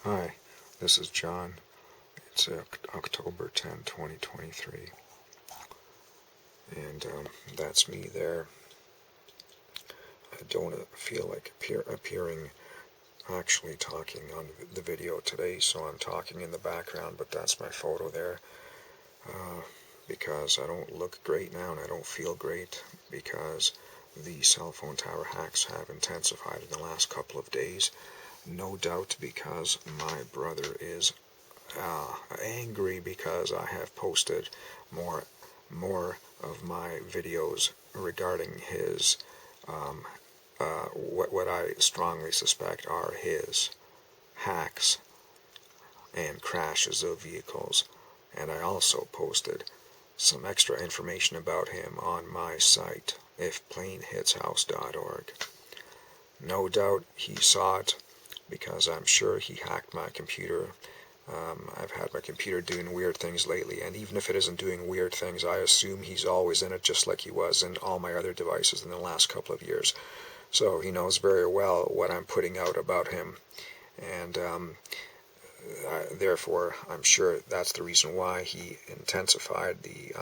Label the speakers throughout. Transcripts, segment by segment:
Speaker 1: Hi, this is John. It's October 10, 2023, and that's me there. I don't feel like appearing actually talking on the video today, so I'm talking in the background, but that's my photo there, because I don't look great now and I don't feel great because the cell phone tower hacks have intensified in the last couple of days. No doubt because my brother is angry because I have posted more of my videos regarding his what I strongly suspect are his hacks and crashes of vehicles, and I also posted some extra information about him on my site, ifplanehitshouse.org. No doubt he saw it because I'm sure he hacked my computer. I've had my computer doing weird things lately, and even if it isn't doing weird things, I assume he's always in it just like he was in all my other devices in the last couple of years. So he knows very well what I'm putting out about him, and therefore I'm sure that's the reason why he intensified the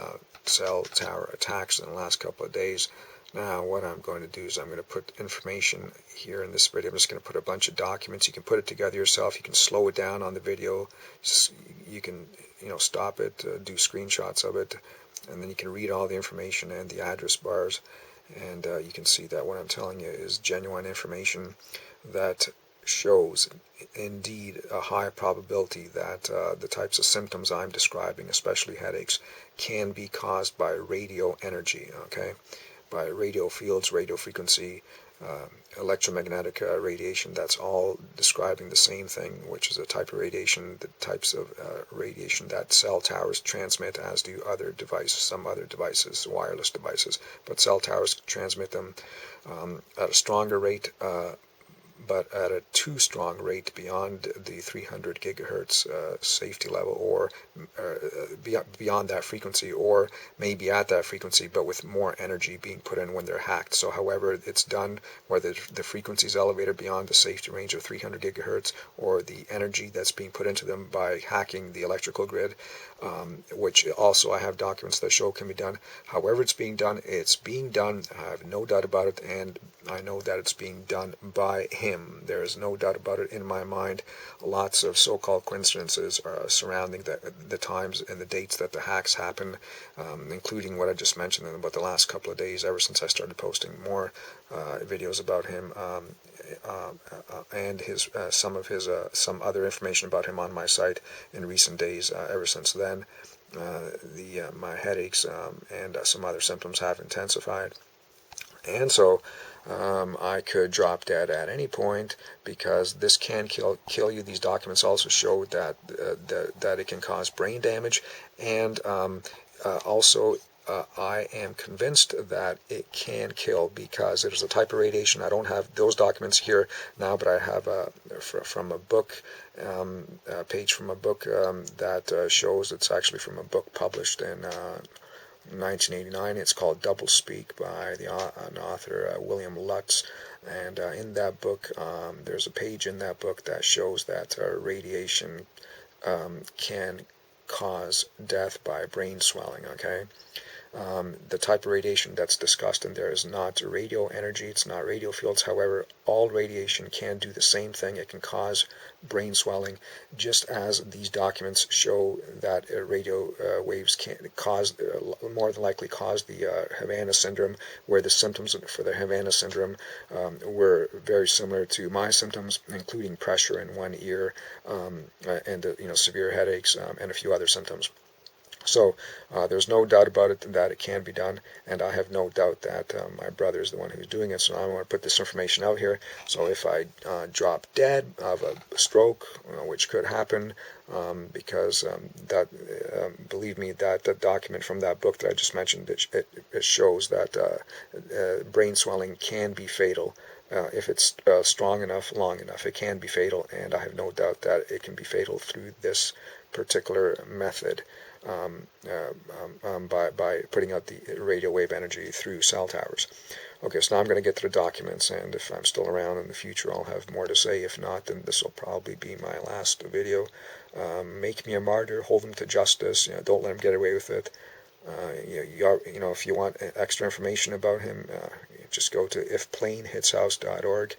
Speaker 1: cell tower attacks in the last couple of days. Now what I'm going to do is I'm going to put information here in this video. I'm just going to put a bunch of documents. You can put it together yourself. You can slow it down on the video. You can stop it, do screenshots of it, and then you can read all the information and the address bars, and you can see that what I'm telling you is genuine information that shows indeed a high probability that the types of symptoms I'm describing, especially headaches, can be caused by radio energy, okay? By radio fields, radio frequency, electromagnetic radiation. That's all describing the same thing, which is a type of radiation, the types of radiation that cell towers transmit, as do other devices, some other devices, wireless devices. But cell towers transmit them at a stronger rate, but at a too strong rate beyond the 300 gigahertz safety level, or beyond that frequency, or maybe at that frequency, but with more energy being put in when they're hacked. So however it's done, whether the frequency is elevated beyond the safety range of 300 gigahertz, or the energy that's being put into them by hacking the electrical grid, which also I have documents that show can be done. However it's being done, it's being done. I have no doubt about it, and I know that it's being done by him. There is no doubt about it in my mind. Lots of so-called coincidences surrounding the times and the dates that the hacks happen, including what I just mentioned in about the last couple of days, ever since I started posting more videos about him, and his some other information about him on my site in recent days. Ever since then, my headaches and some other symptoms have intensified. And so I could drop dead at any point, because this can kill you. These documents also show that that it can cause brain damage, and also I am convinced that it can kill, because it is a type of radiation. I don't have those documents here now, but I have from a book, a page from a book that shows. It's actually from a book published in 1989. It's called Doublespeak by an author, William Lutz, and in that book there's a page in that book that shows that radiation can cause death by brain swelling, okay? The type of radiation that's discussed in there is not radio energy, it's not radio fields. However, all radiation can do the same thing. It can cause brain swelling, just as these documents show that radio waves can cause, more than likely cause the Havana syndrome, where the symptoms for the Havana syndrome were very similar to my symptoms, including pressure in one ear, and severe headaches, and a few other symptoms. So there's no doubt about it that it can be done, and I have no doubt that my brother is the one who's doing it. So I want to put this information out here. So if I drop dead of a stroke, which could happen, because believe me, that the document from that book that I just mentioned, it shows that brain swelling can be fatal if it's strong enough, long enough, it can be fatal, and I have no doubt that it can be fatal through this particular method, by putting out the radio wave energy through cell towers. Okay, so now I'm going to get to the documents, and if I'm still around in the future, I'll have more to say. If not, then this will probably be my last video. Make me a martyr, hold him to justice, don't let him get away with it. If you want extra information about him, just go to ifplanehitshouse.org,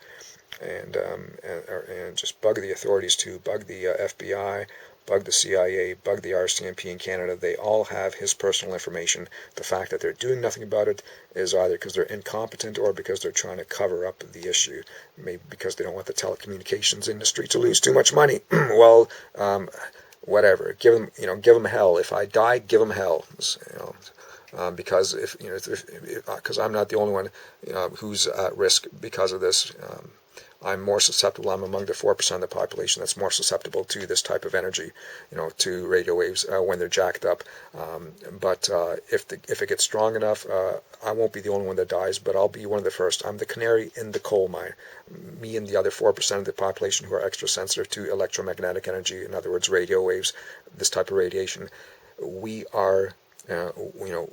Speaker 1: and just bug the authorities too. Bug the FBI, bug the CIA, bug the RCMP in Canada. They all have his personal information. The fact that they're doing nothing about it is either because they're incompetent or because they're trying to cover up the issue. Maybe because they don't want the telecommunications industry to lose too much money. Well, whatever. Give them hell. If I die, give them hell. Because because I'm not the only one who's at risk because of this. I'm more susceptible. I'm among the 4% of the population that's more susceptible to this type of energy, to radio waves when they're jacked up. But if it gets strong enough, I won't be the only one that dies, but I'll be one of the first. I'm the canary in the coal mine. Me and the other 4% of the population who are extra sensitive to electromagnetic energy, in other words, radio waves, this type of radiation, we are.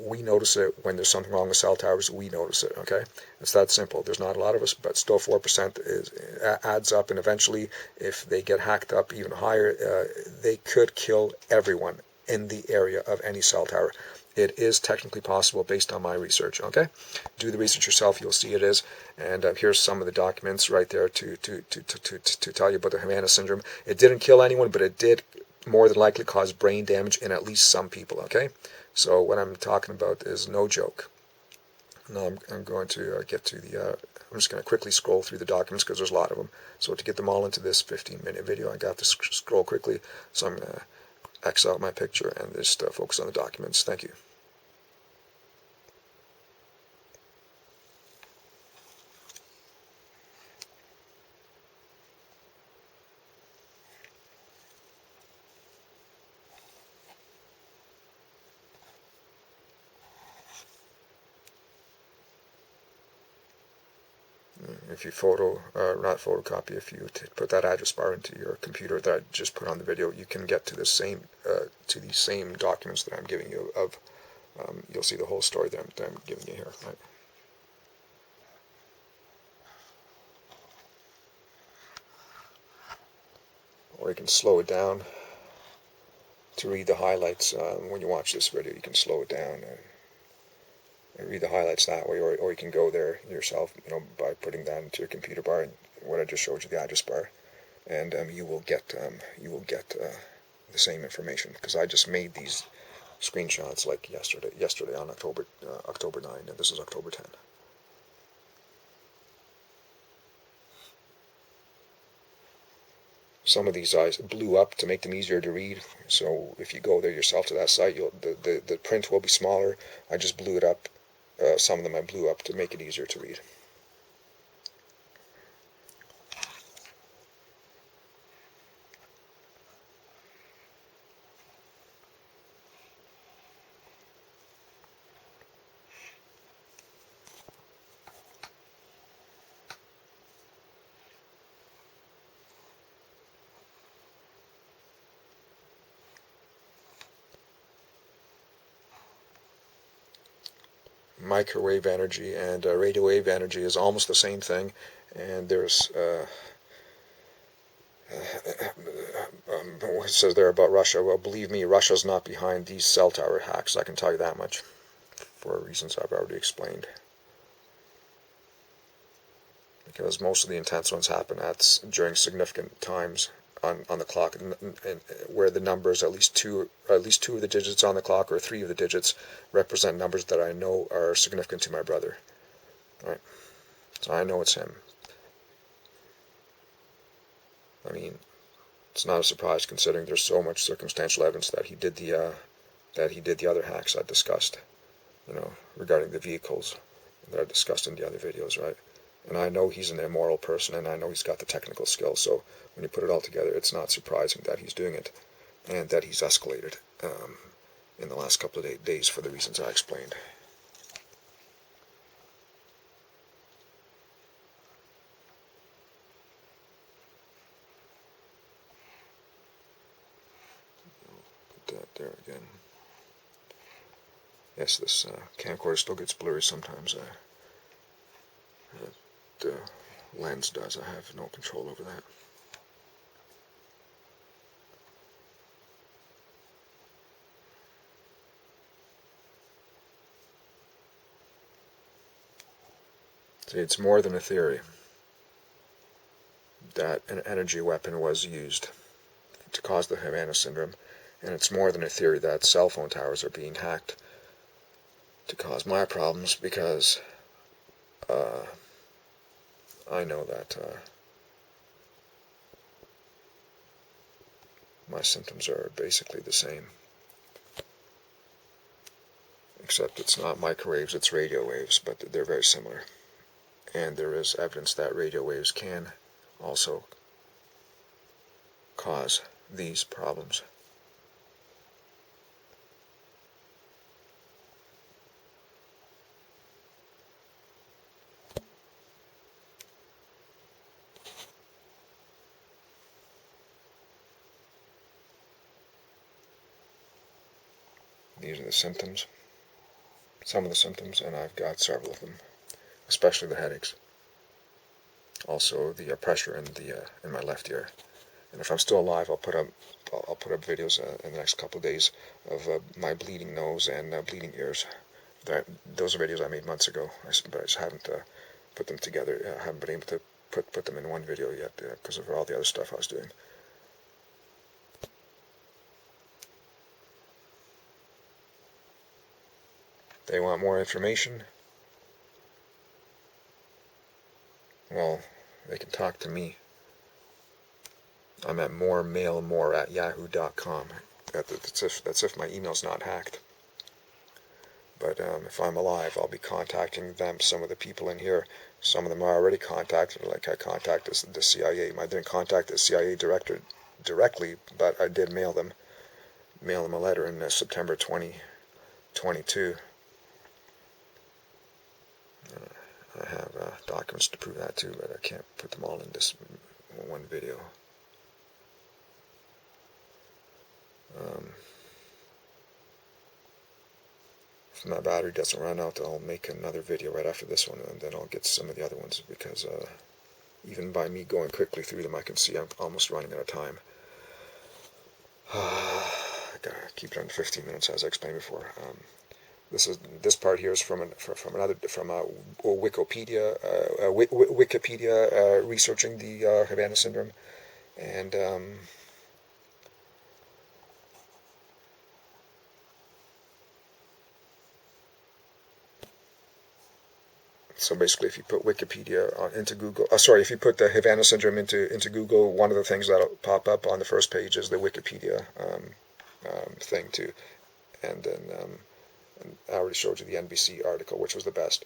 Speaker 1: We notice it when there's something wrong with cell towers. We notice it. Okay, it's that simple. There's not a lot of us, but still 4% adds up, and eventually, if they get hacked up even higher, they could kill everyone in the area of any cell tower. It is technically possible based on my research. Okay, do the research yourself. You'll see it is. And here's some of the documents right there to tell you about the Havana syndrome. It didn't kill anyone, but it did more than likely cause brain damage in at least some people. Okay. So what I'm talking about is no joke. Now I'm going to get to I'm just going to quickly scroll through the documents because there's a lot of them. So to get them all into this 15-minute video, I got to scroll quickly. So I'm going to X out my picture and just focus on the documents. Thank you. If you not photocopy, if you put that address bar into your computer that I just put on the video, you can get to the same to these same documents that I'm giving you of. You'll see the whole story that I'm giving you here. Right? Or you can slow it down to read the highlights. When you watch this video, you can slow it down and read the highlights that way, or you can go there yourself, by putting that into your computer bar, and what I just showed you, the address bar, and you will get the same information, because I just made these screenshots like yesterday on October 9, and this is October 10. Some of these I blew up to make them easier to read, so if you go there yourself to that site, the print will be smaller. I just blew it up. Some of them I blew up to make it easier to read. Microwave energy and radio wave energy is almost the same thing, and there's what it says there about Russia. Well, believe me, Russia's not behind these cell tower hacks, I can tell you that much, for reasons I've already explained. Because most of the intense ones happen during significant times on the clock, and where the numbers, at least two of the digits on the clock, or 3 of the digits, represent numbers that I know are significant to my brother. All right, so I know it's him. I mean, it's not a surprise considering there's so much circumstantial evidence that he did the other hacks I discussed, regarding the vehicles that I discussed in the other videos, right? And I know he's an immoral person, and I know he's got the technical skills, so when you put it all together, it's not surprising that he's doing it, and that he's escalated in the last couple of days for the reasons I explained. there again. Yes, this camcorder still gets blurry sometimes. The lens does. I have no control over that. See, it's more than a theory that an energy weapon was used to cause the Havana syndrome, and it's more than a theory that cell phone towers are being hacked to cause my problems, because I know that my symptoms are basically the same, except it's not microwaves, it's radio waves, but they're very similar. And there is evidence that radio waves can also cause these problems. These are the symptoms, some of the symptoms, and I've got several of them, especially the headaches. Also the pressure in my left ear. And if I'm still alive, I'll put up videos in the next couple of days of my bleeding nose and bleeding ears. Those are videos I made months ago, but I just haven't put them together. I haven't been able to put them in one video yet because of all the other stuff I was doing. They want more information? Well, they can talk to me. I'm at moremailmore@yahoo.com. That's if my email's not hacked. But if I'm alive, I'll be contacting them. Some of the people in here, some of them are already contacted. Like I contacted the CIA. I didn't contact the CIA director directly, but I did mail them a letter in September 2022. I have documents to prove that too, but I can't put them all in this one video. If my battery doesn't run out, I'll make another video right after this one, and then I'll get some of the other ones, because even by me going quickly through them, I can see I'm almost running out of time. I gotta keep it under 15 minutes, as I explained before. This part here is from Wikipedia researching the Havana syndrome, and so basically, if you put Wikipedia into Google, if you put the Havana syndrome into Google, one of the things that'll pop up on the first page is the Wikipedia thing too, and then I already showed you the NBC article, which was the best.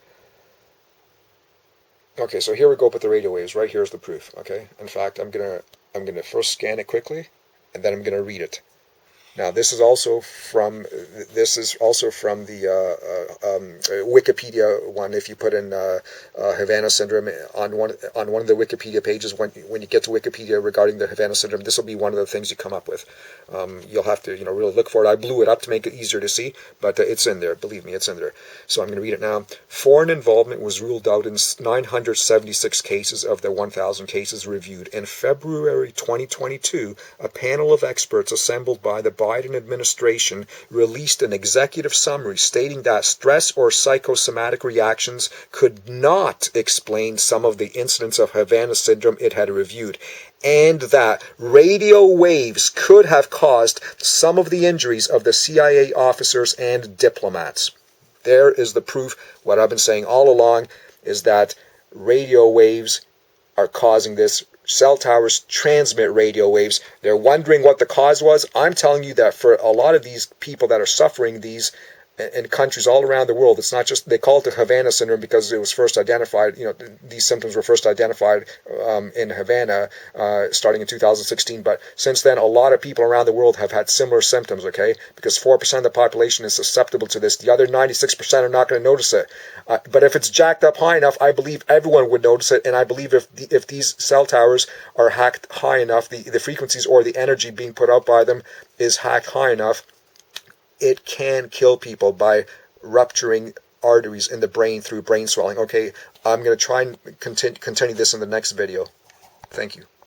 Speaker 1: Okay, so here we go with the radio waves. Right here is the proof. Okay, in fact, I'm gonna first scan it quickly, and then I'm gonna read it. Now, this is also from the Wikipedia one. If you put in Havana syndrome on one of the Wikipedia pages, when you get to Wikipedia regarding the Havana syndrome, this will be one of the things you come up with. You'll have to really look for it. I blew it up to make it easier to see, but it's in there. Believe me, it's in there. So I'm going to read it now. Foreign involvement was ruled out in 976 cases of the 1,000 cases reviewed. In February 2022, a panel of experts assembled by the Biden administration released an executive summary stating that stress or psychosomatic reactions could not explain some of the incidents of Havana syndrome it had reviewed, and that radio waves could have caused some of the injuries of the CIA officers and diplomats. There is the proof. What I've been saying all along is that radio waves are causing this. Cell towers transmit radio waves. They're wondering what the cause was. I'm telling you that for a lot of these people that are suffering these in countries all around the world, it's not just, they call it the Havana syndrome because it was first identified, these symptoms were first identified in Havana starting in 2016, but since then a lot of people around the world have had similar symptoms, okay, because 4% of the population is susceptible to this. The other 96% are not going to notice it, but if it's jacked up high enough, I believe everyone would notice it, and I believe if these cell towers are hacked high enough, the frequencies or the energy being put out by them is hacked high enough, it can kill people by rupturing arteries in the brain through brain swelling. Okay, I'm going to try and continue this in the next video. Thank you.